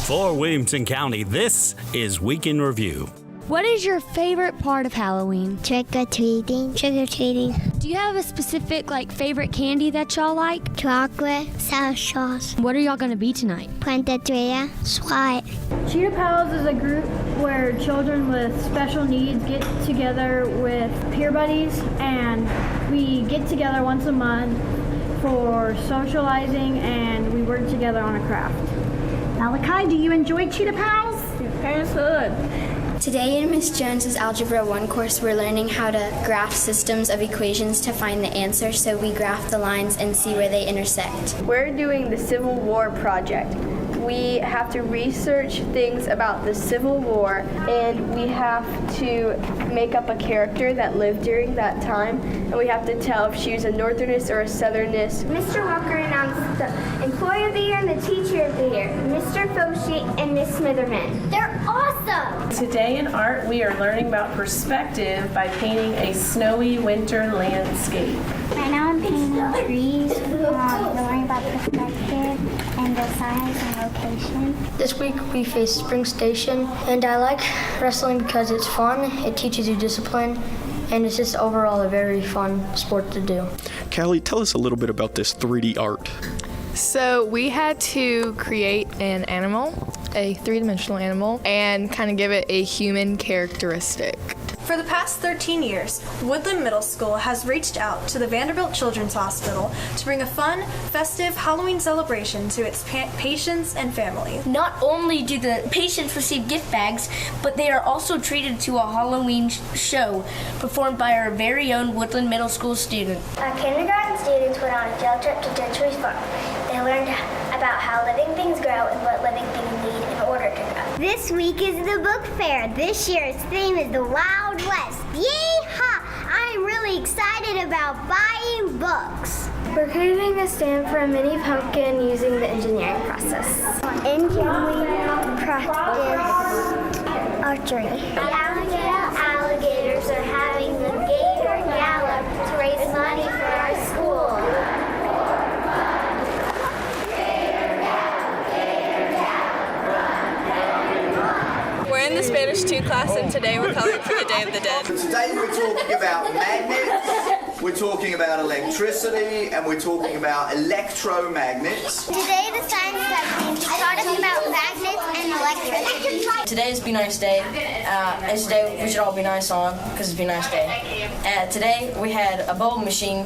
For Williamson County, this is Week in Review. What is your favorite part of Halloween? Trick-or-treating. Trick-or-treating. Do you have a specific, favorite candy that y'all like? Chocolate. Sour sauce. What are y'all gonna be tonight? Plantatria. SWAT. Cheetah Pals is a group where children with special needs get together with peer buddies, and we get together once a month for socializing, and we work together on a craft. Malachi, do you enjoy Cheetah Pals? Your parents would. Today in Miss Jones's Algebra 1 course, we're learning how to graph systems of equations to find the answer, so we graph the lines and see where they intersect. We're doing the Civil War project. We have to research things about the Civil War, and we have to make up a character that lived during that time, and we have to tell if she was a Northernist or a Southernist. Mr. Walker announced the Employee of the Year and the Teacher of the Year, Mr. Foshi and Miss Smitherman. They're awesome! Today in art, we are learning about perspective by painting a snowy winter landscape. Right now I'm painting trees. We're learning about perspective and the size and location. This week we faced Spring Station, and I like wrestling because it's fun, it teaches you discipline, and it's just overall a very fun sport to do. Callie, tell us a little bit about this 3D art. So we had to create an animal, a three-dimensional animal, and kind of give it a human characteristic. For the past 13 years, Woodland Middle School has reached out to the Vanderbilt Children's Hospital to bring a fun, festive Halloween celebration to its patients and families. Not only do the patients receive gift bags, but they are also treated to a Halloween show performed by our very own Woodland Middle School student. Our kindergarten students went on a field trip to Gentry's Farm. They learned about how living things grow and what living things need in order to grow. This week is the book fair. This year's theme is the Wild West. Yeehaw! I'm really excited about buying books. We're creating a stand for a mini pumpkin using the engineering process. In June, we practice archery. The alligators are having the Gator Gala to raise money for our school. We're in the Spanish 2 class, and today we're coloring for the Day of the Dead. Today we're talking about magnets, we're talking about electricity, and we're talking about electromagnets. Today the science lesson taught us about magnets and electricity. Today is Be Nice Day, and today we should all be nice on, because it's Be Nice Day. Today we had a bubble machine,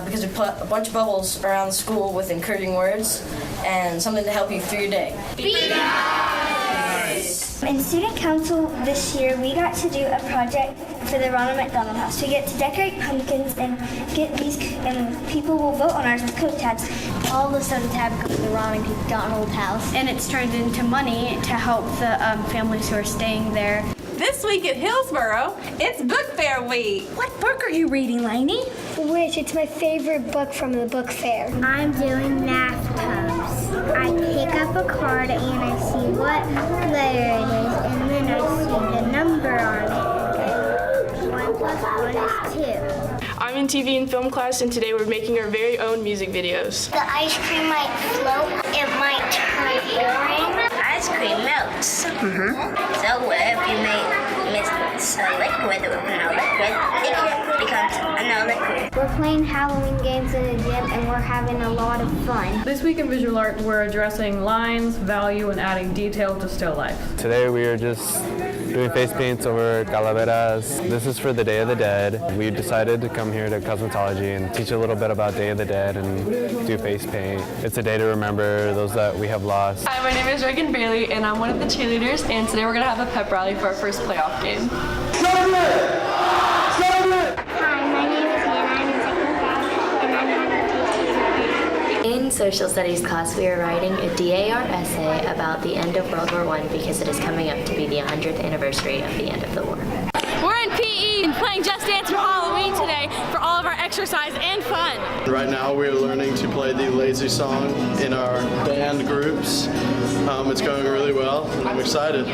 because we put a bunch of bubbles around the school with encouraging words, and something to help you through your day. Be nice! In student council this year, we got to do a project for the Ronald McDonald House. We get to decorate pumpkins and get these, and people will vote on ours with coat tabs. All the soda tab go to the Ronald McDonald House. And it's turned into money to help the families who are staying there. This week at Hillsboro, it's Book Fair Week. What book are you reading, Lainey? Which it's my favorite book from the book fair. I'm doing math pubs. I pick up a card and I see what letter it is, and then I see the number on it. 1 plus 1 is 2. I'm in TV and film class, and today we're making our very own music videos. The ice cream might float, it might turn orange. Ice cream melts. So if you mix a liquid with another liquid, it becomes another liquid. We're playing Halloween games in a gym, and we're having a lot of fun. This week in visual art, we're addressing lines, value, and adding detail to still life. Today we are just doing face paints over calaveras. This is for the Day of the Dead. We decided to come here to cosmetology and teach a little bit about Day of the Dead and do face paint. It's a day to remember those that we have lost. Hi, my name is Reagan Bailey, and I'm one of the cheerleaders, and today we're going to have a pep rally for our first playoff game. Hi, my name is Hannah. I'm in second class, and I'm having a In social studies class, we are writing a DAR essay about the end of World War I because it is coming up to be the 100th anniversary of the end of the war. We're in PE and playing Just Dance for Halloween today for all of our exercise and fun. Right now we're learning to play the lazy song in our band groups. It's going really well, and I'm excited.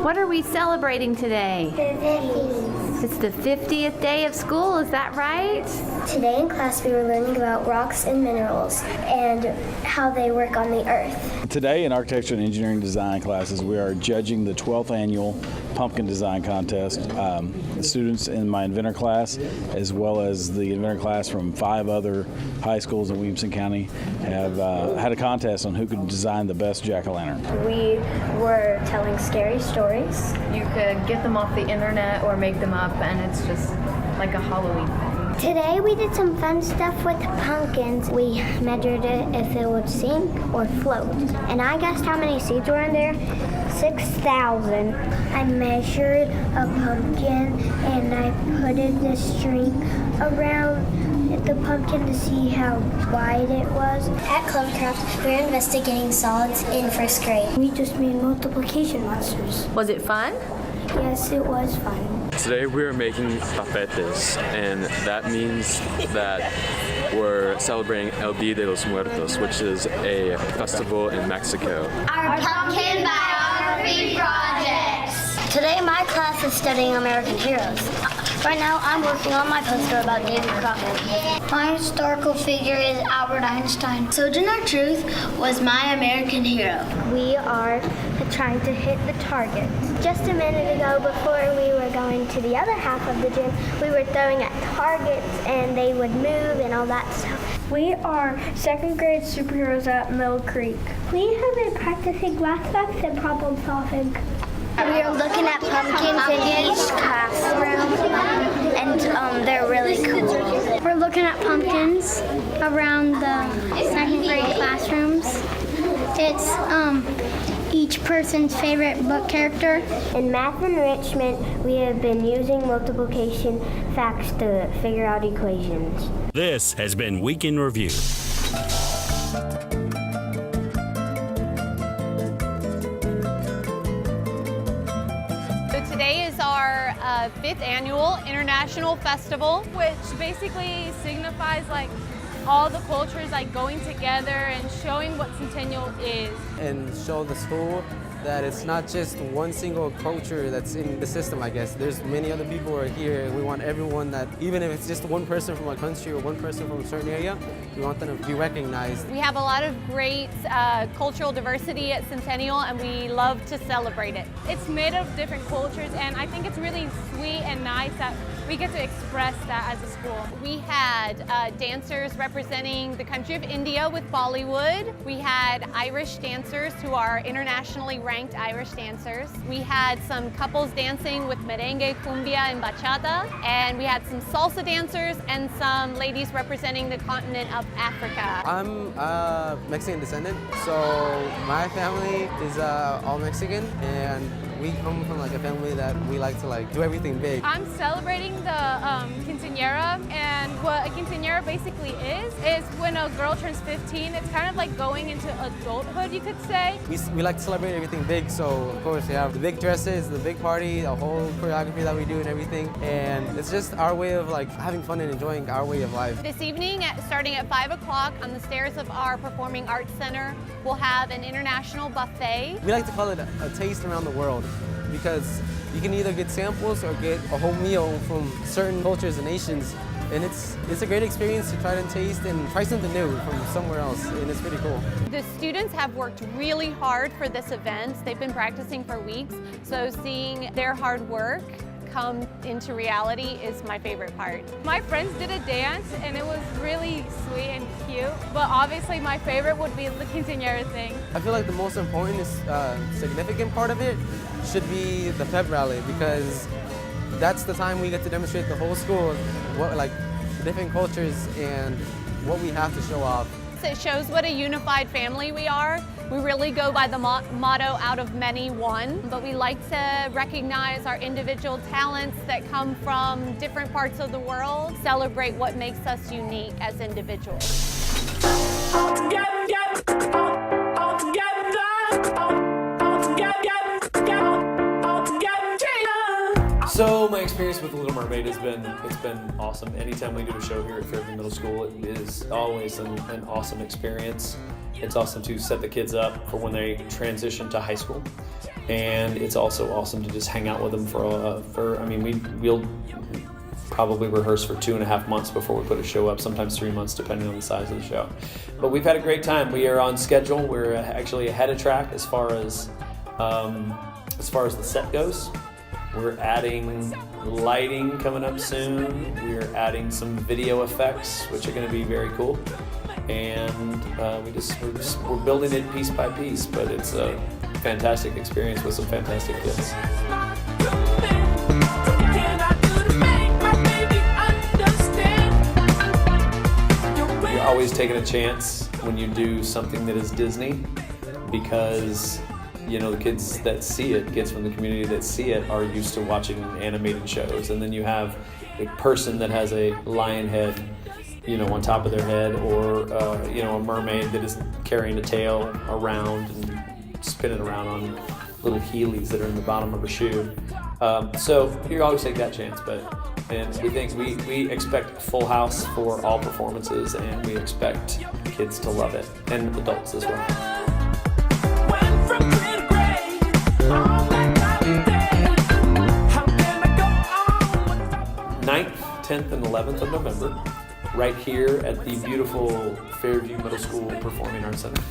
What are we celebrating today? The 50s. It's the 50th day of school, is that right? Today in class we were learning about rocks and minerals and how they work on the earth. Today in architecture and engineering design classes we are judging the 12th annual pumpkin design contest. The students in my inventor class as well as the inventor class from 5 other high schools in Williamson County have had a contest on who could design the best jack-o'-lantern. We were telling scary stories. You could get them off the internet or make them up, and it's just like a Halloween thing. Today we did some fun stuff with pumpkins. We measured it if it would sink or float. And I guessed how many seeds were in there. 6,000. I measured a pumpkin and I put the string around the pumpkin to see how wide it was. At Clovercraft, we're investigating solids in first grade. We just made multiplication monsters. Was it fun? Yes, it was fun. Today we are making tapetes, and that means that we're celebrating El Día de los Muertos, which is a festival in Mexico. Our pumpkin biography projects. Today my class is studying American heroes. Right now I'm working on my poster about David Crockett. My historical figure is Albert Einstein. Sojourner Truth was my American hero. We are trying to hit the target. Just a minute ago, before we were going to the other half of the gym, we were throwing at targets and they would move and all that stuff. We are second grade superheroes at Mill Creek. We have been practicing math facts and problem solving. We are looking at pumpkins in each classroom, and they're really cool. We're looking at pumpkins around the second grade classrooms. It's each person's favorite book character. In math enrichment, we have been using multiplication facts to figure out equations. This has been Week in Review. Today is our 5th annual International Festival, which basically signifies like all the cultures like going together and showing what Centennial is. And show the school that it's not just one single culture that's in the system, I guess. There's many other people who are here. We want everyone that, even if it's just one person from a country or one person from a certain area, we want them to be recognized. We have a lot of great cultural diversity at Centennial, and we love to celebrate it. It's made of different cultures, and I think it's really sweet and nice that we get to express that as a school. We had dancers representing the country of India with Bollywood. We had Irish dancers who are internationally ranked Irish dancers. We had some couples dancing with merengue, cumbia, and bachata. And we had some salsa dancers and some ladies representing the continent of Africa. I'm Mexican descendant, so my family is all Mexican, and we come from like a family that we like to like do everything big. I'm celebrating the quinceañera, and what a quinceañera basically is when a girl turns 15. It's kind of like going into adulthood, you could say. We like to celebrate everything big, so of course we have the big dresses, the big party, the whole choreography that we do and everything, and it's just our way of like having fun and enjoying our way of life. This evening, starting at 5 o'clock on the stairs of our Performing Arts Center, we'll have an international buffet. We like to call it a taste around the world, because you can either get samples or get a whole meal from certain cultures and nations, and it's a great experience to try to taste and try something new from somewhere else, and it's pretty cool. The students have worked really hard for this event. They've been practicing for weeks, so seeing their hard work come into reality is my favorite part. My friends did a dance and it was really sweet and cute, but obviously my favorite would be the quinceañera thing. I feel like the most important, significant part of it should be the pep rally, because that's the time we get to demonstrate the whole school, what like different cultures and what we have to show off. It shows what a unified family we are. We really go by the motto, out of many, one, but we like to recognize our individual talents that come from different parts of the world, celebrate what makes us unique as individuals. So my experience with The Little Mermaid has been awesome. Anytime we do a show here at Fairview Middle School, it is always an awesome experience. It's awesome to set the kids up for when they transition to high school. and it's also awesome to just hang out with them we'll probably rehearse for 2.5 months before we put a show up, sometimes 3 months depending on the size of the show. But we've had a great time. We are on schedule. We're actually ahead of track as far as the set goes. We're adding lighting coming up soon. We're adding some video effects, which are going to be very cool. And we're building it piece by piece, but it's a fantastic experience with some fantastic kids. You're always taking a chance when you do something that is Disney, because the kids that see it, kids from the community that see it, are used to watching animated shows. And then you have a person that has a lion head, on top of their head, or a mermaid that is carrying a tail around and spinning around on little Heelys that are in the bottom of her shoe. So you always take that chance, and we expect full house for all performances, and we expect kids to love it, and adults as well. 9th, 10th, and 11th of November, right here at the beautiful Fairview Middle School Performing Arts Center.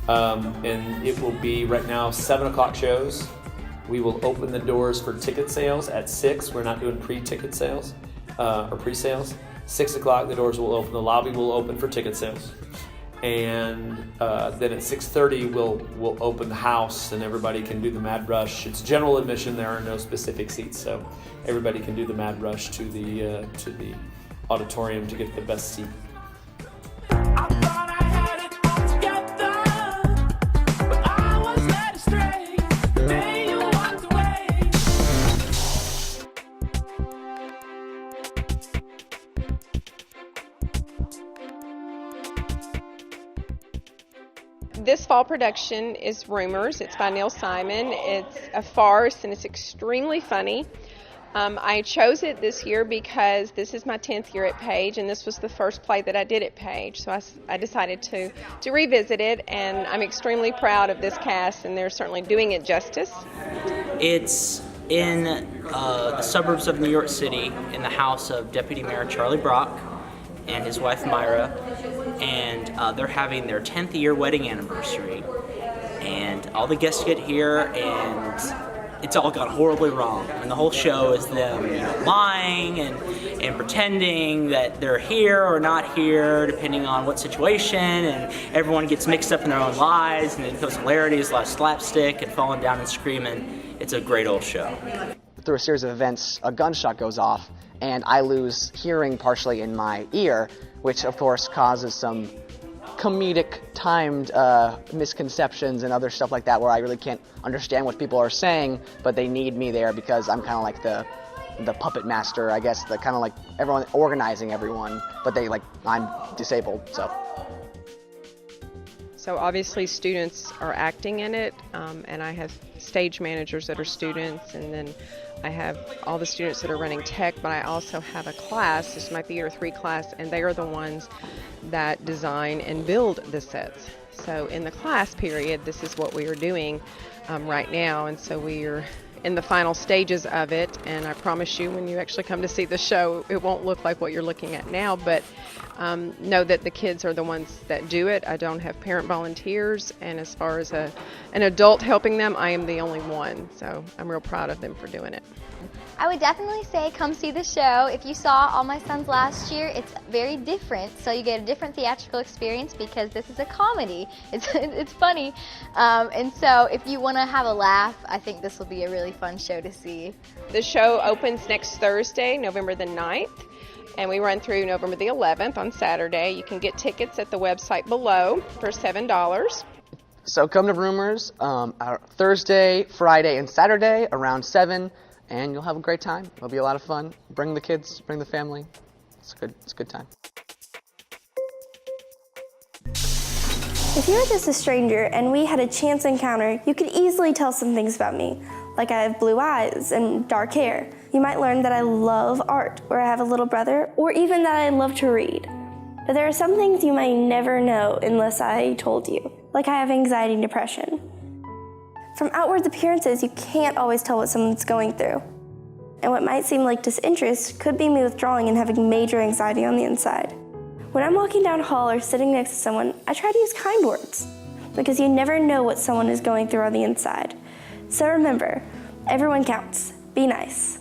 And it will be right now 7 o'clock shows. We will open the doors for ticket sales at 6. We're not doing pre-ticket sales or pre-sales. 6 o'clock the doors will open, the lobby will open for ticket sales. And then at 6:30 we'll open the house and everybody can do the Mad Rush. It's general admission, there are no specific seats, so everybody can do the Mad Rush to the auditorium to get the best seat. This fall production is Rumors. It's by Neil Simon. It's a farce and it's extremely funny. I chose it this year because this is my 10th year at Page, and this was the first play that I did at Page. So I decided to revisit it, and I'm extremely proud of this cast, and they're certainly doing it justice. It's in the suburbs of New York City, in the house of Deputy Mayor Charlie Brock and his wife Myra, and they're having their 10th year wedding anniversary, and all the guests get here, and it's all gone horribly wrong. And the whole show is them lying and pretending that they're here or not here, depending on what situation, and everyone gets mixed up in their own lies, and it becomes hilarity. There's a lot of slapstick and falling down and screaming. It's a great old show. Through a series of events, a gunshot goes off, and I lose hearing partially in my ear, which of course causes some comedic timed misconceptions and other stuff like that, where I really can't understand what people are saying, but they need me there because I'm kind of like the puppet master, I guess, the kind of like everyone organizing everyone, but I'm disabled, so. So obviously students are acting in it, and I have stage managers that are students, and then I have all the students that are running tech, but I also have a class, this is my Theater 3 class, and they are the ones that design and build the sets. So in the class period, this is what we are doing right now, and so we are in the final stages of it, and I promise you when you actually come to see the show, it won't look like what you're looking at now, but know that the kids are the ones that do it. I don't have parent volunteers, and as far as an adult helping them, I am the only one, so I'm real proud of them for doing it. I would definitely say come see the show. If you saw All My Sons last year, it's very different, so you get a different theatrical experience because this is a comedy. It's funny, and so if you want to have a laugh, I think this will be a really fun show to see. The show opens next Thursday, November the 9th, and we run through November the 11th on Saturday. You can get tickets at the website below for $7. So come to Rumors Thursday, Friday, and Saturday around 7. And you'll have a great time. It'll be a lot of fun. Bring the kids, bring the family. It's a good time. If you were just a stranger and we had a chance encounter, you could easily tell some things about me. Like I have blue eyes and dark hair. You might learn that I love art, or I have a little brother, or even that I love to read. But there are some things you might never know unless I told you. Like I have anxiety and depression. From outward appearances, you can't always tell what someone's going through. And what might seem like disinterest could be me withdrawing and having major anxiety on the inside. When I'm walking down a hall or sitting next to someone, I try to use kind words, because you never know what someone is going through on the inside. So remember, everyone counts. Be nice.